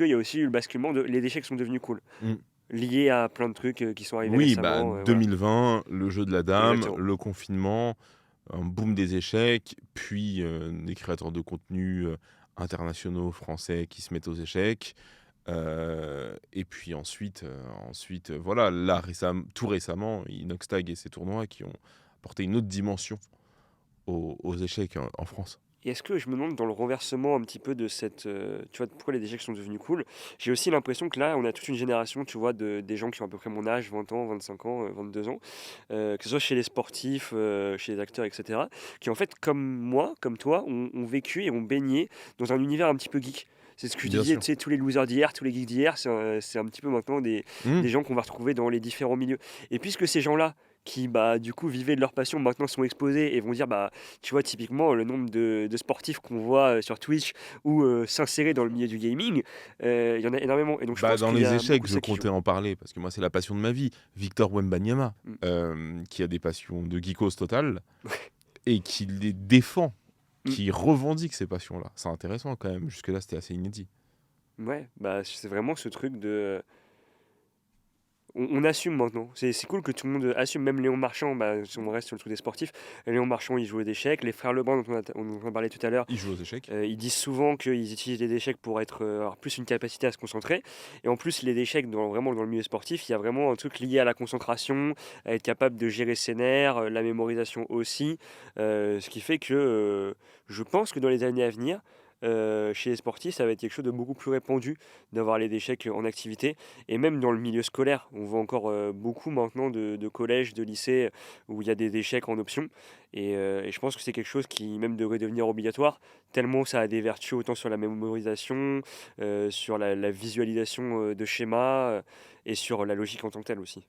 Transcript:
qu'il y a aussi eu le basculement de les échecs sont devenus cool, Mmh. liés à plein de trucs, qui sont arrivés Oui, bah, récemment, voilà. 2020, le jeu de la dame, Exactement. le confinement, un boom des échecs, puis, des créateurs de contenu, internationaux, français qui se mettent aux échecs. Et puis ensuite, voilà, là tout récemment, Inoxtag et ses tournois qui ont apporté une autre dimension aux échecs en France. Et est-ce que je me demande dans le renversement un petit peu de cette, tu vois, pourquoi les échecs sont devenus cool? J'ai aussi l'impression que là, on a toute une génération, tu vois, des gens qui ont à peu près mon âge, 20 ans, 25 ans, 22 ans, que ce soit chez les sportifs, chez les acteurs et cetera, qui en fait, comme moi, comme toi, ont vécu et ont baigné dans un univers un petit peu geek. C'est ce que je te Bien disais, sûr. tu sais, tous les losers d'hier, tous les geeks d'hier, c'est un petit peu maintenant Mmh. des gens qu'on va retrouver dans les différents milieux. Et puisque ces gens-là, qui, bah, du coup, vivaient de leur passion, maintenant sont exposés et vont dire, bah, tu vois, typiquement, le nombre de sportifs qu'on voit sur Twitch ou s'insérer dans le milieu du gaming, il y en a énormément. Et donc, je Bah, pense dans qu'il y les a beaucoup échecs, de je ça qui joue. comptais en parler parce que moi, c'est la passion de ma vie. Victor Wembanyama, Mm. qui a des passions de geekos total et qui les défend, Mm. qui revendique ces passions-là. C'est intéressant quand même. Jusque-là, c'était assez inédit. Ouais, bah, c'est vraiment ce truc de. On assume maintenant. C'est cool que tout le monde assume. Même Léon Marchand, bah, si on reste sur le truc des sportifs, Léon Marchand, il jouait aux échecs. Les frères Lebrun, dont on a parlé tout à l'heure, Il joue aux échecs. ils disent souvent qu'ils utilisent les échecs pour avoir plus une capacité à se concentrer. Et en plus, les échecs, vraiment dans le milieu sportif, il y a vraiment un truc lié à la concentration, à être capable de gérer ses nerfs, la mémorisation aussi. Ce qui fait que je pense que dans les années à venir, chez les sportifs, ça va être quelque chose de beaucoup plus répandu d'avoir les échecs en activité. Et même dans le milieu scolaire, on voit encore beaucoup maintenant de collèges, de lycées où il y a des échecs en option. Et je pense que c'est quelque chose qui même devrait devenir obligatoire, tellement ça a des vertus autant sur la mémorisation, sur la visualisation de schémas et sur la logique en tant que telle aussi.